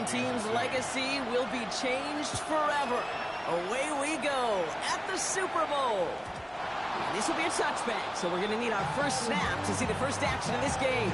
Some team's legacy will be changed forever. Away we go at the Super Bowl. This will be a touchback, so we're going to need our first snap to see the first action of this game.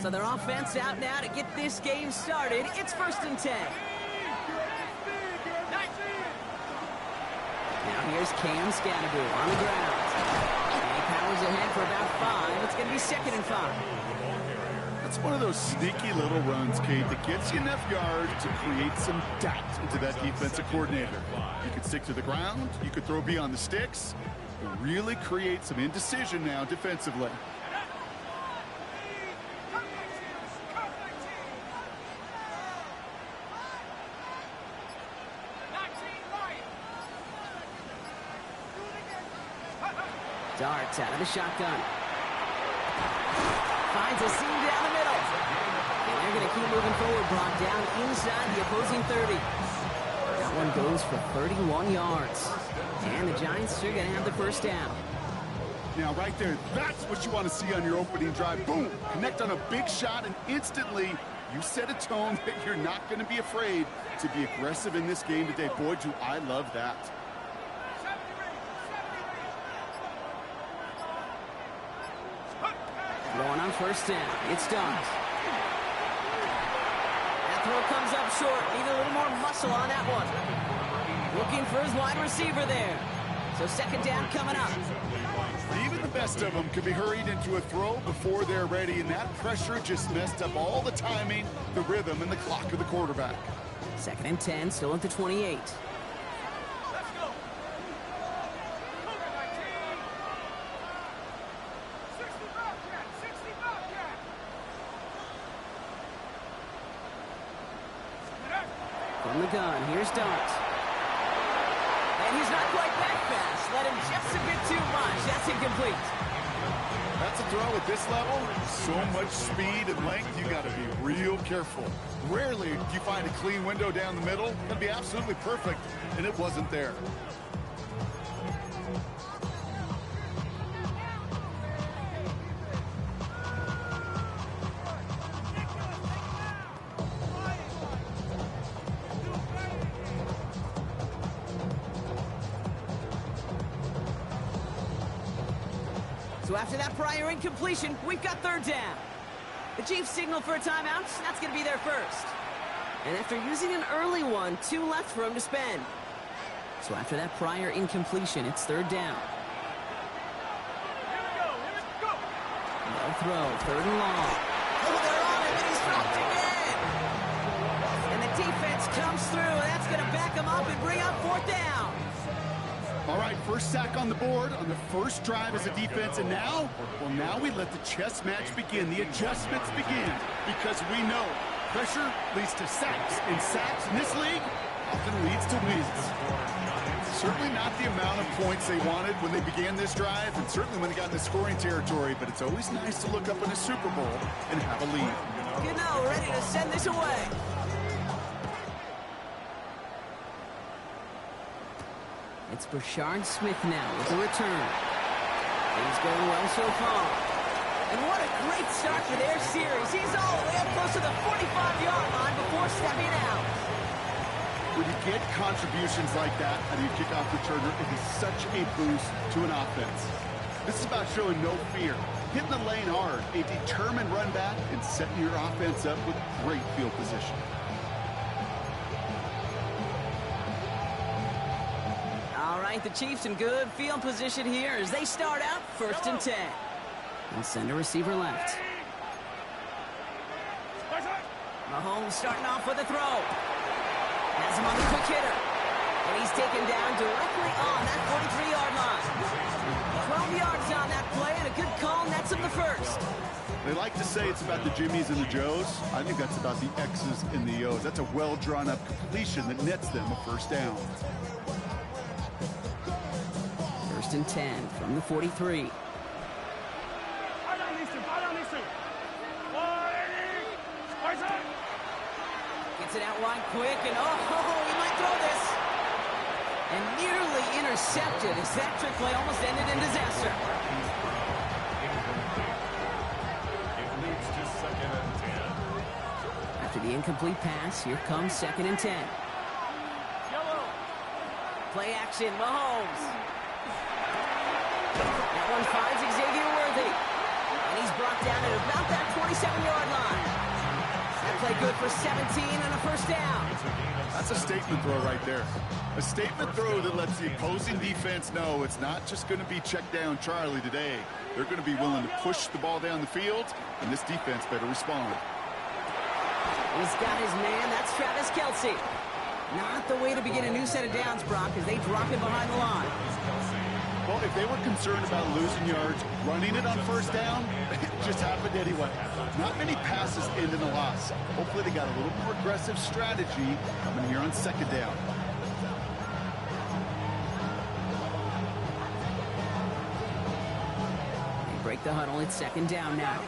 So their offense out now to get this game started. It's 1st and 10. Now here's Cam Scadaboo on the ground. And he powers ahead for about 5. It's going to be 2nd and 5. That's one of those sneaky little runs, Kate, that gets you enough yards to create some doubt into that defensive coordinator. You could stick to the ground. You could throw beyond the sticks. It really create some indecision now defensively. Darts out of the shotgun. Finds a seam down the middle. And they're going to keep moving forward. Brought down inside the opposing 30. That one goes for 31 yards. And the Giants are going to have the first down. Now, right there, that's what you want to see on your opening drive. Boom! Connect on a big shot, and instantly you set a tone that you're not going to be afraid to be aggressive in this game today. Boy, do I love that. Going on 1st down. It's done. That throw comes up short. Need a little more muscle on that one. Looking for his wide receiver there. So 2nd down coming up. Even the best of them could be hurried into a throw before they're ready, and that pressure just messed up all the timing, the rhythm, and the clock of the quarterback. 2nd and 10, still at the 28. From the gun, here's Dart. And he's not quite that fast. Let him just a bit too much. That's incomplete. That's a throw at this level. So much speed and length, you got to be real careful. Rarely do you find a clean window down the middle. That'd be absolutely perfect, and it wasn't there. So after that prior incompletion, we've got 3rd down. The Chiefs signal for a timeout. That's going to be their first. And after using an early one, 2 left for him to spend. So after that prior incompletion, it's 3rd down. No throw, 3rd and long. Oh, they're on him, and he's dropped again. And the defense comes through. That's going to back him up and bring up 4th down. All right, first sack on the board on the first drive as a defense, and now, well, now we let the chess match begin, the adjustments begin, because we know pressure leads to sacks, and sacks in this league often leads to wins. Certainly not the amount of points they wanted when they began this drive, and certainly when they got in the scoring territory, but it's always nice to look up in a Super Bowl and have a lead. Gano ready to send this away. It's Brashard Smith now with the return. Things going well so far. And what a great start to their series. He's all the way up close to the 45-yard line before stepping out. When you get contributions like that out of your kickoff returner, it is such a boost to an offense. This is about showing no fear, hitting the lane hard, a determined run back, and setting your offense up with great field position. All right, the Chiefs in good field position here as they start out 1st and 10. They'll send a receiver left. Mahomes starting off with a throw. Has him on the quick hitter. And he's taken down directly on that 43-yard line. 12 yards on that play, and a good call nets him the first. They like to say it's about the Jimmies and the Joes. I think that's about the X's and the O's. That's a well-drawn-up completion that nets them a first down. 1st and 10 from the 43. Gets it out wide quick, and he might throw this. And nearly intercepted as that trick play almost ended in disaster. It leads to 2nd and 10. After the incomplete pass, here comes 2nd and 10. Play action, Mahomes. That one finds Xavier Worthy. And he's brought down at about that 27-yard line. That play good for 17 and a first down. That's a statement throw right there. A statement throw that lets the opposing defense know it's not just going to be check down Charlie today. They're going to be willing to push the ball down the field, and this defense better respond. He's got his man. That's Travis Kelce. Not the way to begin a new set of downs, Brock, as they drop him behind the line. Well, if they were concerned about losing yards, running it on first down, it just happened anyway. Not many passes end in a loss. Hopefully they got a little more aggressive strategy coming here on 2nd down. They break the huddle. It's 2nd down now.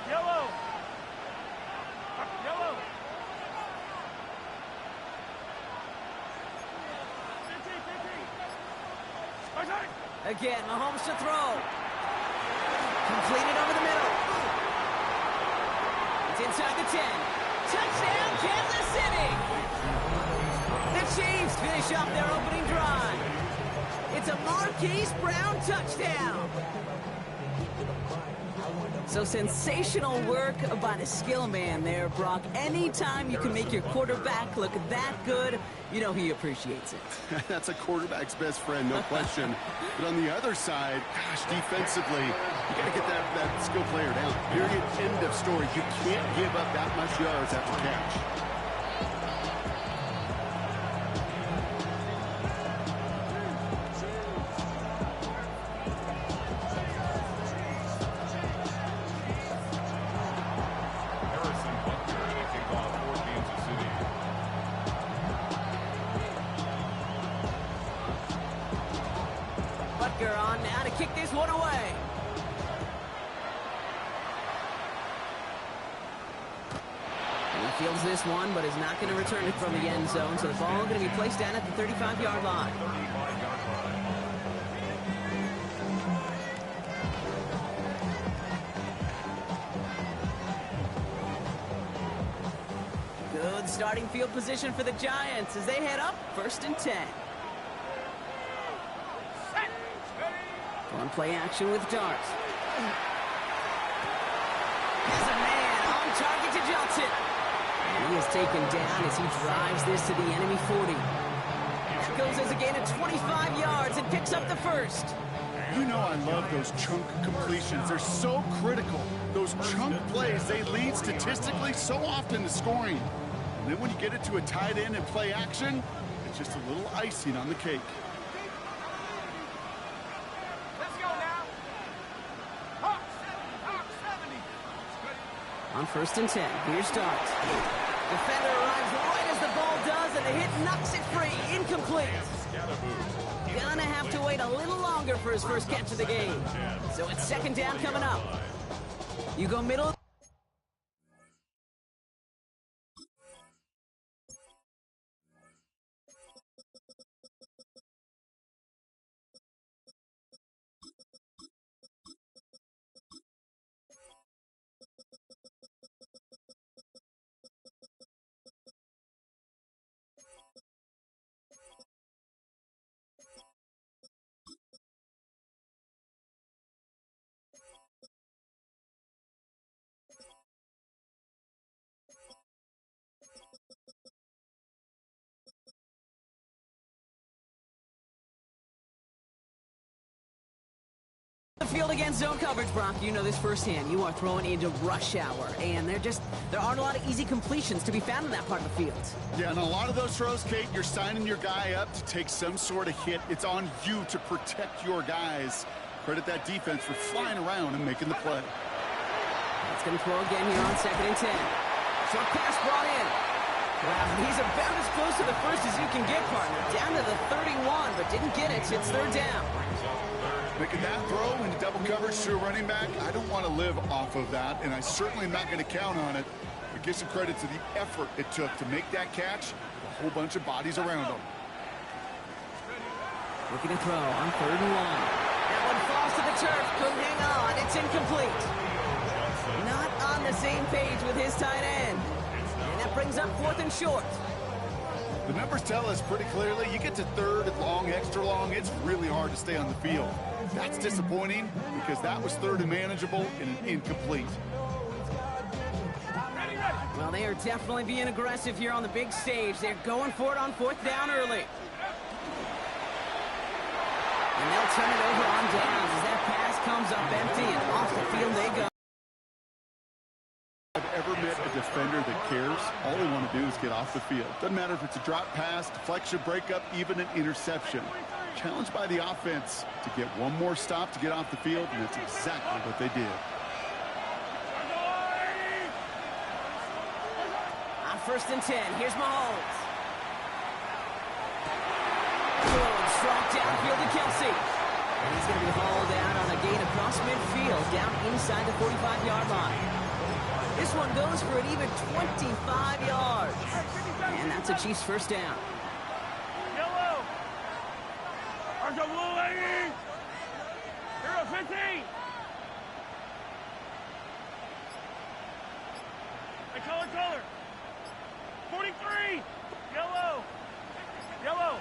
Yellow. Again, Mahomes to throw. Completed over the middle. It's inside the 10. Touchdown, Kansas City! The Chiefs finish off their opening drive. It's a Marquise Brown touchdown. So sensational work by the skill man there, Brock. Anytime you can make your quarterback look that good, you know he appreciates it. That's a quarterback's best friend, no question. But on the other side, gosh, defensively, you got to get that skill player down. Period, end of story. You can't give up that much yards after catch. On now to kick this one away. He fields this one, but is not going to return it from the end zone, so the ball going to be placed down at the 35-yard line. Good starting field position for the Giants as they head up 1st and 10. On play action with darts. Has a man on target to Johnson. And he is taken down as he drives this to the enemy 40. That goes as a gain of 25 yards and picks up the first. You know I love those chunk completions. They're so critical. Those chunk plays, they lead statistically so often to scoring. And then when you get it to a tight end and play action, it's just a little icing on the cake. On 1st and 10, here's Starks. Defender arrives right as the ball does, and the hit knocks it free. Incomplete. Gonna have to wait a little longer for his first catch of the game. So it's 2nd down coming up. You go middle. The field against zone coverage, Brock. You know this firsthand. You are throwing into rush hour, and there aren't a lot of easy completions to be found in that part of the field. Yeah, and a lot of those throws, Kate, you're signing your guy up to take some sort of hit. It's on you to protect your guys. Credit that defense for flying around and making the play. It's going to throw again here on 2nd and 10. Short pass brought in. Wow, he's about as close to the first as you can get, partner. Down to the 31, but didn't get it. It's 3rd down. Making that throw into double coverage to a running back, I don't want to live off of that, and I certainly am not going to count on it. But give some credit to the effort it took to make that catch, a whole bunch of bodies around him. Looking to throw on 3rd and 1. That one falls to the turf. Couldn't hang on. It's incomplete. Not on the same page with his tight end. And that brings up 4th and short. The numbers tell us pretty clearly, you get to 3rd and long, extra long, it's really hard to stay on the field. That's disappointing because that was 3rd and manageable and an incomplete. Well, they are definitely being aggressive here on the big stage. They're going for it on 4th down early. And they'll turn it over on downs as that pass comes up empty and off the field they go. I've ever met a defender that cares. All they want to do is get off the field. Doesn't matter if it's a drop pass, deflection, breakup, even an interception. Challenged by the offense to get one more stop to get off the field, and that's exactly what they did. On 1st and 10, here's Mahomes. Good, strong downfield to Kelsey. And he's going to be hauled out on a gain across midfield, down inside the 45-yard line. This one goes for an even 25 yards. And that's a Chiefs 1st down. Yellow. Arjo blue lady. Hero 15. Hey, color. 43. Yellow. Yellow.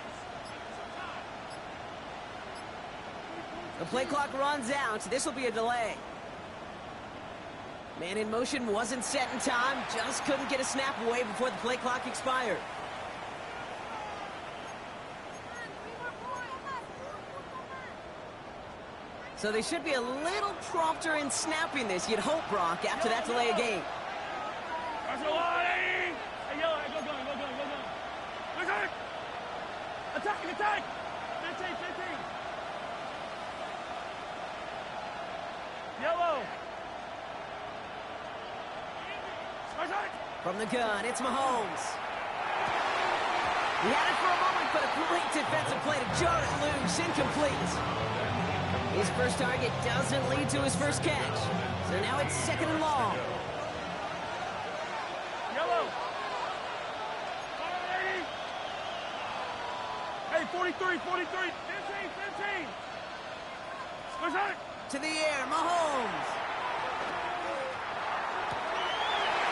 The play clock runs out. This will be a delay. Man in motion wasn't set in time. Just couldn't get a snap away before the play clock expired. So they should be a little prompter in snapping this, you'd hope, Brock, after that delay of game. Hey, yellow. Go. Attack. 15. Yellow. From the gun, it's Mahomes. He had it for a moment, but a great defensive play to jar it loose, incomplete. His first target doesn't lead to his first catch. So now it's 2nd and long. Yellow. Hey, 43. 15. To the air, Mahomes.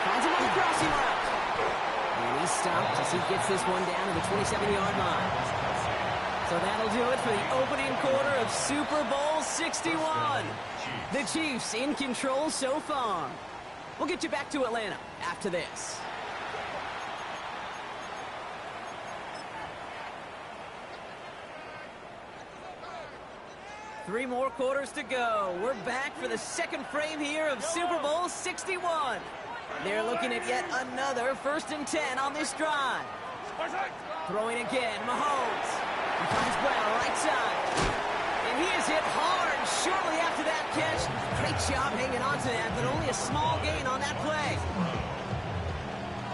Finds him on the crossing route. And he's stopped as he gets this one down to the 27-yard line. So that'll do it for the opening quarter of Super Bowl 61. The Chiefs in control so far. We'll get you back to Atlanta after this. Three more quarters to go. We're back for the second frame here of Super Bowl 61. They're looking at yet another 1st and 10 on this drive. Throwing again, Mahomes. He finds Brown right side. And he is hit hard shortly after that catch. Great job hanging on to that, but only a small gain on that play.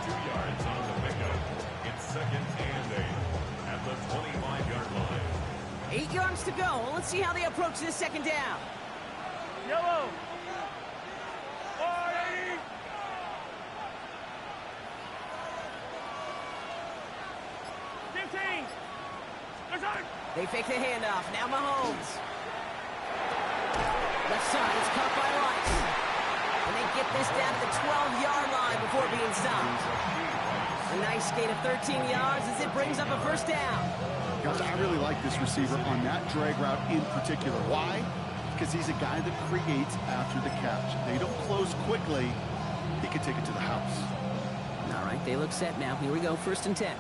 2 yards on the pickup. It's 2nd and 8 at the 25-yard line. 8 yards to go. Well, let's see how they approach this 2nd down. Yellow. 15. They fake the handoff. Now Mahomes. Left side is caught by Rice. And they get this down to the 12-yard line before being stopped. A nice gain of 13 yards as it brings up a 1st down. Guys, I really like this receiver on that drag route in particular. Why? Because he's a guy that creates after the catch. They don't close quickly. He can take it to the house. All right, they look set now. Here we go, 1st and 10.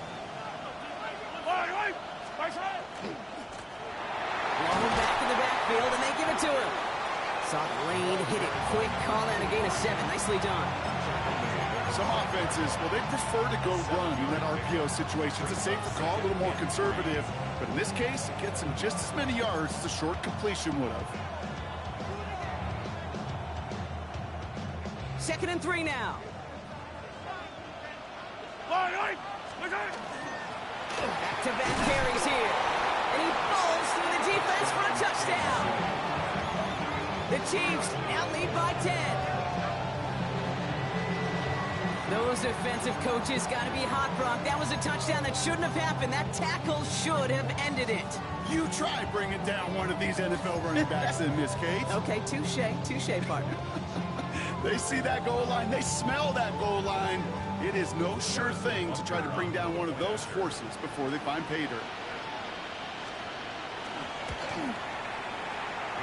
Long back in the backfield, and they give it to him. Saw the lane, hit it quick, call out a gain of 7. Nicely done. Some offenses, well, they prefer to go run in that RPO situation. It's a safer call, a little more conservative. But in this case, it gets him just as many yards as a short completion would have. 2nd and 3 now. Back-to-back carries here. And he falls through the defense for a touchdown. The Chiefs now lead by 10. Those defensive coaches got to be hot, Brock. That was a touchdown that shouldn't have happened. That tackle should have ended it. You try bringing down one of these NFL running backs in this case. Okay, touche, partner. They see that goal line. They smell that goal line. It is no sure thing to try to bring down one of those horses before they find pay dirt.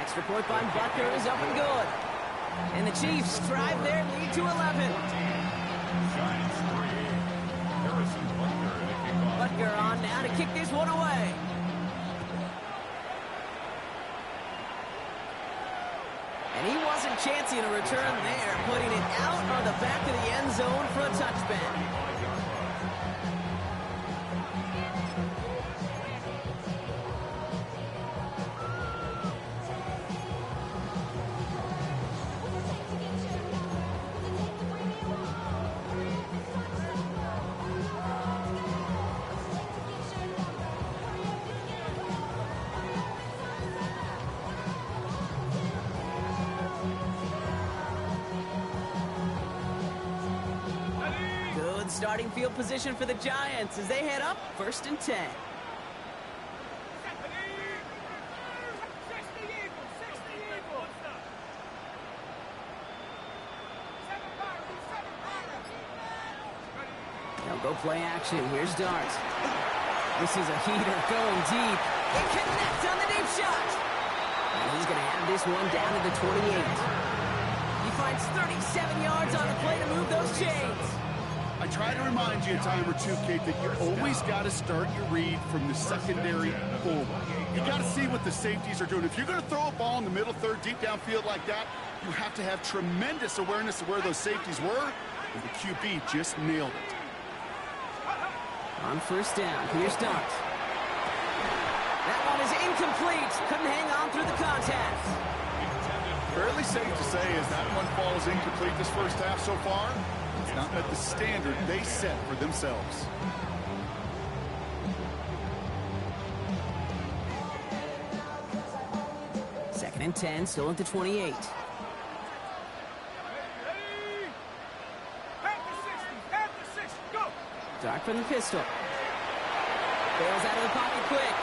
Extra point by Butker is up and good. And the Chiefs drive their lead to 11. Butker on now to kick this one away. And he wasn't chancing a return there, putting it out on the back of the end zone for a touchback. Starting field position for the Giants as they head up 1st and 10. They'll go play action. Here's Dart. This is a heater going deep. It connects on the deep shot. And he's going to have this one down to the 28. He finds 37 yards on the play to move those chains. I try to remind you a time or two, Kate, that you always got to start your read from the secondary forward. You got to see what the safeties are doing. If you're going to throw a ball in the middle third, deep downfield like that, you have to have tremendous awareness of where those safeties were, and the QB just nailed it. On 1st down, here's Dart. That one is incomplete. Couldn't hang on through the contact. Fairly safe to say as that one falls incomplete this first half so far. It's not at the standard they set for themselves. Second and 10, still at the 28. Dart from the pistol. Bails out of the pocket quick.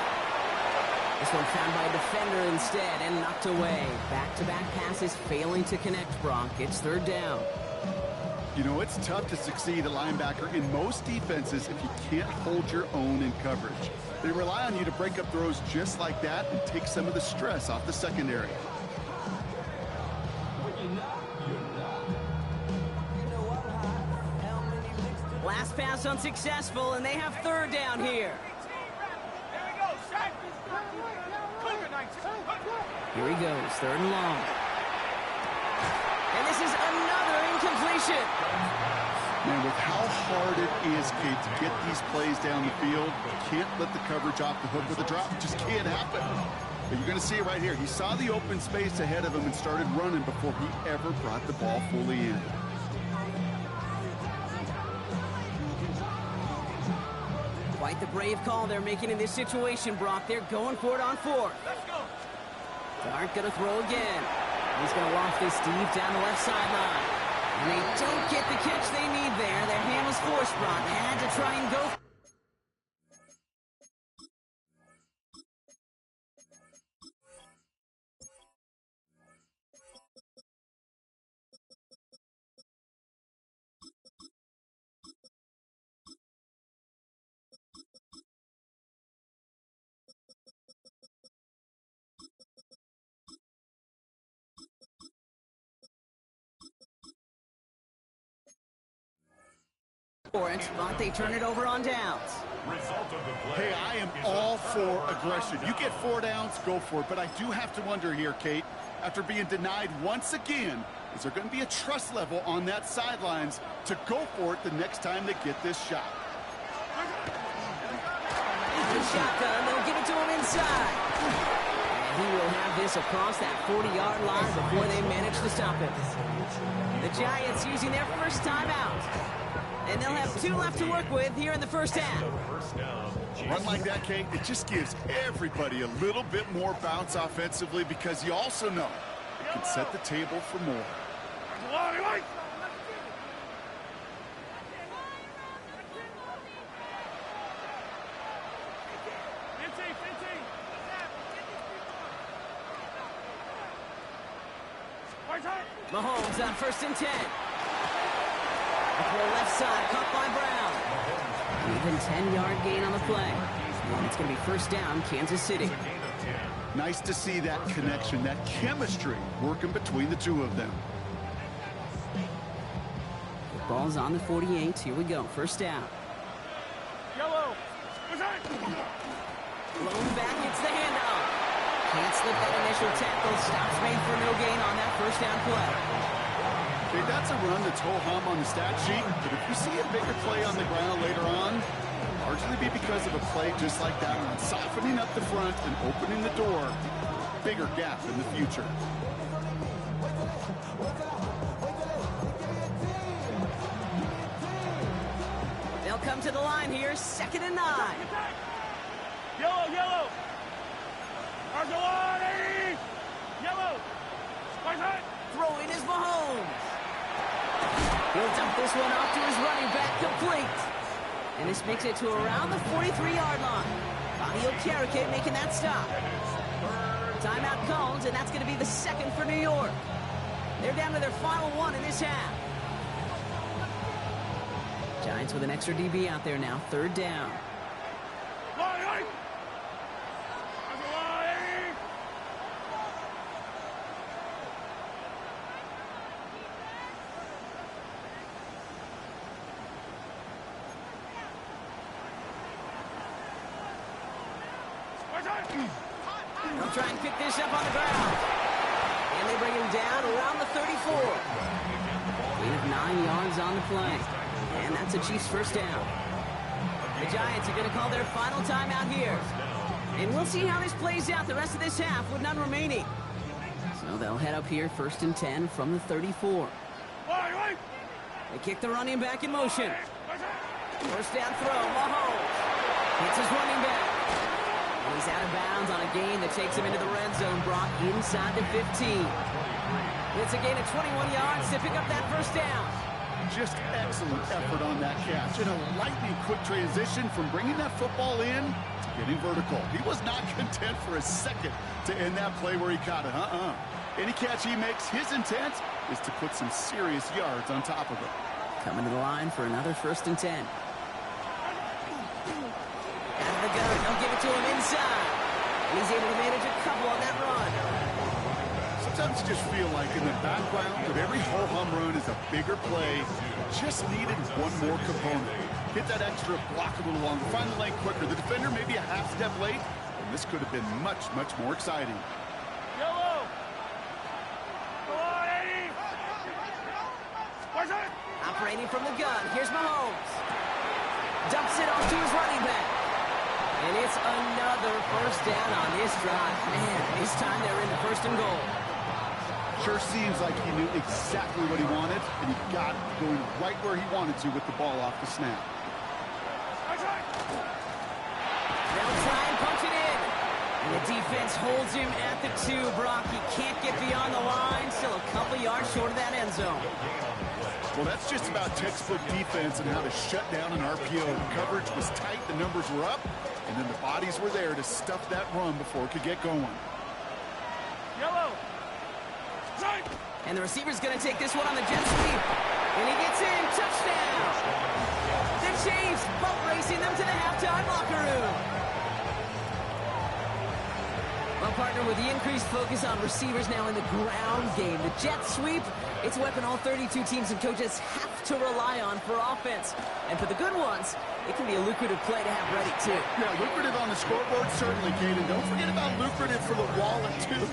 This one found by a defender instead and knocked away. Back-to-back passes failing to connect, Brock. It's 3rd down. You know, it's tough to succeed at linebacker in most defenses if you can't hold your own in coverage. They rely on you to break up throws just like that and take some of the stress off the secondary. Last pass unsuccessful, and they have 3rd down here. Here he goes, 3rd and long. And this is another incompletion. Man, with how hard it is, Kate, to get these plays down the field, you can't let the coverage off the hook with a drop. It just can't happen. But you're going to see it right here. He saw the open space ahead of him and started running before he ever brought the ball fully in. Quite the brave call they're making in this situation, Brock. They're going for it on 4th. Let's go. Dart going to throw again. He's going to loft this deep down the left sideline. And they don't get the catch they need there. Their hand was forced, Brock. They had to try and go. But they turn it over on downs. Hey, I am all for aggression. You get 4 downs, go for it. But I do have to wonder here, Kate, after being denied once again. Is there going to be a trust level on that sidelines to go for it the next time they get this shot? The shotgun, they'll give it to him inside. And he will have this across that 40-yard line before they manage to stop it. The Giants using their first timeout. And they'll have 2 left to work with here in the first half. Run like that, Kate, it just gives everybody a little bit more bounce offensively because you also know it can set the table for more. Mahomes on 1st and 10. The throw left side, caught by Brown. Even 10-yard gain on the play. And it's going to be first down, Kansas City. Nice to see that connection, that chemistry working between the two of them. The ball's on the 48. Here we go, first down. Yellow. Blown back, it's the handoff. Can't slip that initial tackle. Stops made for no gain on that first down play. Okay, that's a run that's ho-hum on the stat sheet, but if you see a bigger play on the ground later on, largely be because of a play just like that one, softening up the front and opening the door. Bigger gap in the future. They'll come to the line here, 2nd and 9. Yellow, yellow. Argolani. Yellow. Throwing is Mahomes. He'll dump this one off to his running back, complete. And this makes it to around the 43-yard line. Bobby Okereke making that stop. Timeout called, and that's going to be the 2nd for New York. They're down to their final 1 in this half. Giants with an extra DB out there now, 3rd down. They'll try and pick this up on the ground. And they bring him down around the 34. Gain of 9 yards on the play. And that's a Chiefs first down. The Giants are going to call their final timeout here. And we'll see how this plays out the rest of this half with none remaining. So they'll head up here 1st and 10 from the 34. They kick the running back in motion. First down throw, Mahomes. Hits his running back. And he's out of bounds on a gain that takes him into the red zone, brought inside the 15. It's a gain of 21 yards to pick up that first down. Just excellent effort on that catch. And a lightning quick transition from bringing that football in to getting vertical. He was not content for a second to end that play where he caught it. Any catch he makes, his intent is to put some serious yards on top of it. Coming to the line for another 1st and 10. Out of the gun, they'll give it to him inside. And he's able to manage a couple on that run. Sometimes you just feel like in the background of every ho-hum run is a bigger play. Just needed one more component. Hit that extra block a little longer. Find the lane quicker. The defender maybe a half step late. And this could have been much, much more exciting. Yellow. Operating from the gun, here's Mahomes. Dumps it off to his running back. And it's another first down on this drive. Man, this time they're in the 1st and goal. Sure seems like he knew exactly what he wanted, and he got it going right where he wanted to with the ball off the snap. They'll try and punch it in. And the defense holds him at the 2. Brock, he can't get beyond the line. Still a couple yards short of that end zone. Well, that's just about textbook defense and how to shut down an RPO. The coverage was tight, the numbers were up, and then the bodies were there to stuff that run before it could get going. Yellow. And the receiver's going to take this one on the jet sweep. And he gets in. Touchdown. The Chiefs boat racing them to the halftime locker room. Well, partner, with the increased focus on receivers now in the ground game, the jet sweep, it's a weapon all 32 teams and coaches have to rely on for offense. And for the good ones, it can be a lucrative play to have ready, too. Yeah, lucrative on the scoreboard, certainly, Caden. Don't forget about lucrative for the wallet, too.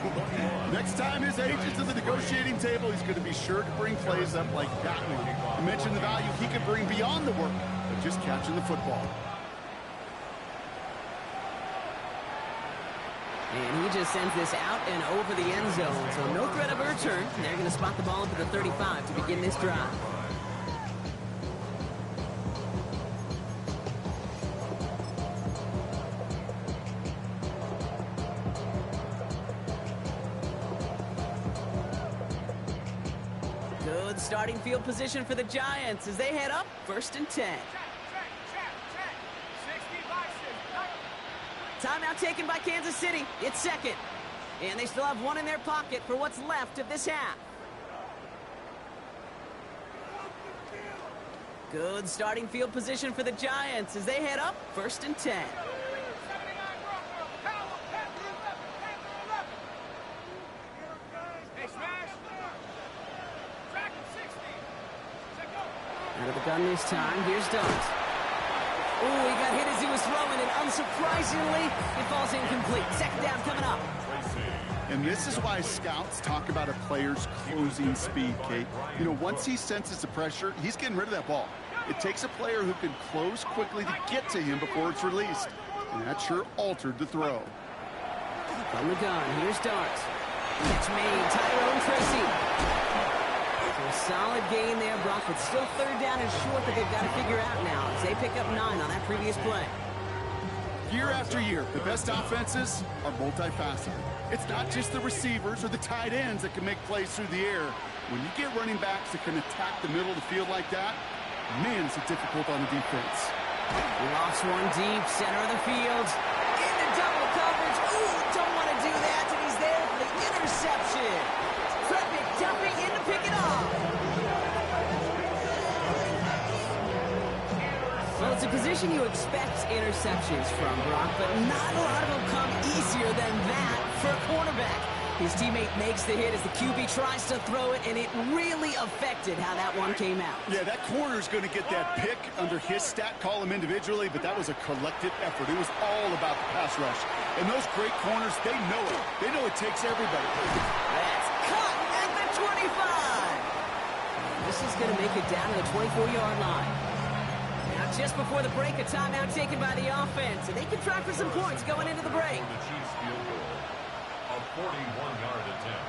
Next time his agent's to the negotiating table, he's going to be sure to bring plays up like that one. I mentioned the value he could bring beyond the work of just catching the football. And he just sends this out and over the end zone. So no threat of a return. They're going to spot the ball up at the 35 to begin this drive. Good starting field position for the Giants as they head up 1st and 10. Timeout taken by Kansas City. It's 2nd. And they still have one in their pocket for what's left of this half. Good starting field position for the Giants as they head up 1st and 10. Out of the gun this time. Here's Dart. Ooh, he got hit as he was throwing, and unsurprisingly, it falls incomplete. 2nd down coming up. And this is why scouts talk about a player's closing speed, Kate. You know, once he senses the pressure, he's getting rid of that ball. It takes a player who can close quickly to get to him before it's released. And that sure altered the throw. From the gun, here's Dart. Catch made, Tyrone Tracy. So a solid gain there, Brock, but still 3rd down and short that they've got to figure out now as they pick up 9 on that previous play. Year after year, the best offenses are multifaceted. It's not just the receivers or the tight ends that can make plays through the air. When you get running backs that can attack the middle of the field like that, man, is it difficult on the defense. Lofts one deep, center of the field. Into double coverage. Ooh, don't want to do that, and he's there for the interception. Traffic jumping in to pick it off. Well, it's a position you expect interceptions from, Brock, but not a lot of them come easier than that for a cornerback. His teammate makes the hit as the QB tries to throw it, and it really affected how that one came out. Yeah, that corner's going to get that pick under his stat column individually, but that was a collective effort. It was all about the pass rush. And those great corners, they know it. They know it takes everybody. That's caught at the 25. This is going to make it down to the 24-yard line. Now, just before the break, a timeout taken by the offense, and they can try for some points going into the break. The Chiefs field goal, a 41-yard attempt.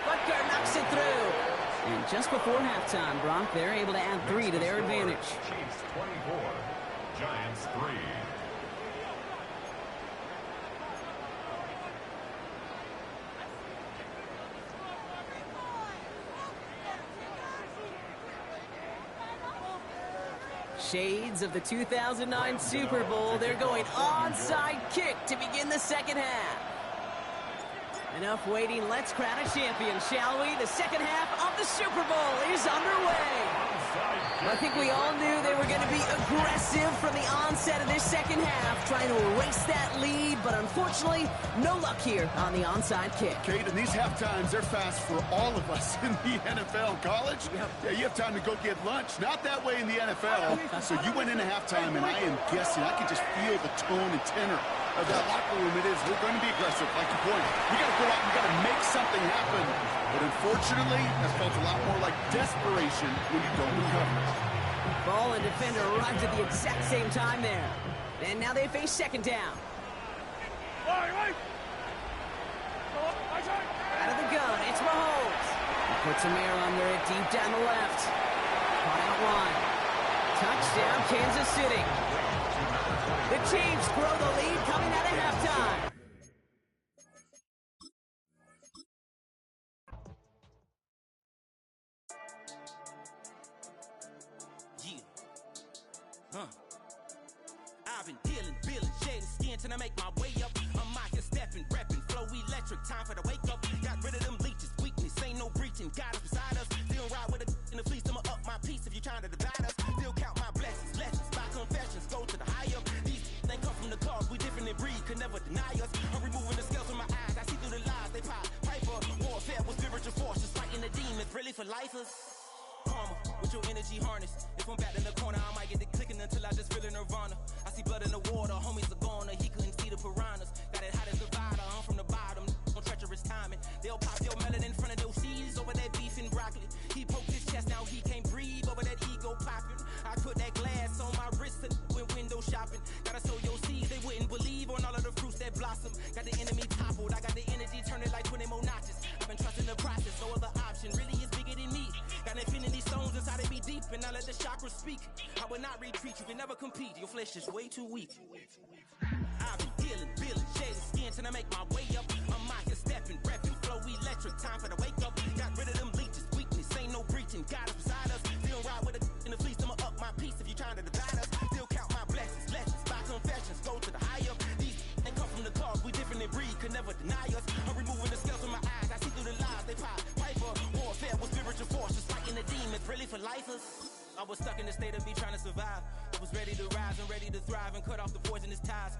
Butker knocks it through. And just before halftime, Brock, they're able to add 3 to their advantage. Chiefs 24, Giants 3. Shades of the 2009 Super Bowl. They're going onside kick to begin the 2nd half. Enough waiting. Let's crown a champion, shall we? The 2nd half of the Super Bowl is underway. I think we all knew they were going to be aggressive from the onset of this 2nd half, trying to erase that lead, but unfortunately, no luck here on the onside kick. Kate, and these half times, they're fast for all of us in the NFL. College, yeah, you have time to go get lunch. Not that way in the NFL. So you went into halftime, and I am guessing, I can just feel the tone and tenor of that locker room. It is, we're going to be aggressive, like you point. We got to go out and we got to make something happen. But unfortunately, that felt a lot more like desperation when you don't recover. Ball and defender arrived at the exact same time there. And now they face 2nd down. Out of the gun, it's Mahomes. He puts a mirror under it deep down the left. Caught out wide. Touchdown, Kansas City. The Chiefs grow the lead coming out of halftime. I've been dealing, shedding skin till I make my way up. I'm out here stepping, repping, flow electric, time for the wake up. Got rid of them leeches, weakness, ain't no breaching. God is beside us, still ride with a in the fleece. I'ma up my piece if you're trying to divide us. Still count my blessings, lessons, my confessions, go to the higher. These they come from it's really for lifers. Karma, with your energy harnessed. If I'm back in the corner, I might get it clicking until I just feel a nirvana. I see blood in the water, homies are gone, he couldn't see the piranhas. Got it hot as Nevada, I'm from the bottom, on treacherous timing. They'll pop your melon in front of those seeds over that beef and broccoli. He poked his chest, now he can't breathe over that ego popping. I put that glass on my wrist and went window shopping. Gotta sow your seeds, they wouldn't believe on all of the fruits that blossom. Got the enemy toppled, I got the energy turning like 20 more notches. I've been trusting the process, no other option really is bigger than me. Got infinity stones inside of me deep, and I let the chakras speak. I will not retreat, you can never compete, your flesh is way too weak. I've been dealing, shaded skin till I make my way up. I'm out here stepping, repping, flow electric, time for the wake up. Got rid of them leeches, weakness, ain't no breaching, God is beside us. Still ride with a in the fleece, I'ma up my piece if you trying to divide us. Still count my blessings, lessons, by confessions, go to the higher. These ain't come from the cause, we different in breed, could never deny us. I'm removing the scales from my eyes, I see through the lies, they pop. Piper, warfare with spiritual force, just fighting the demons, really for lifers. I was stuck in the state of me trying to survive. I was ready to rise and ready to thrive and cut off the poisonous ties.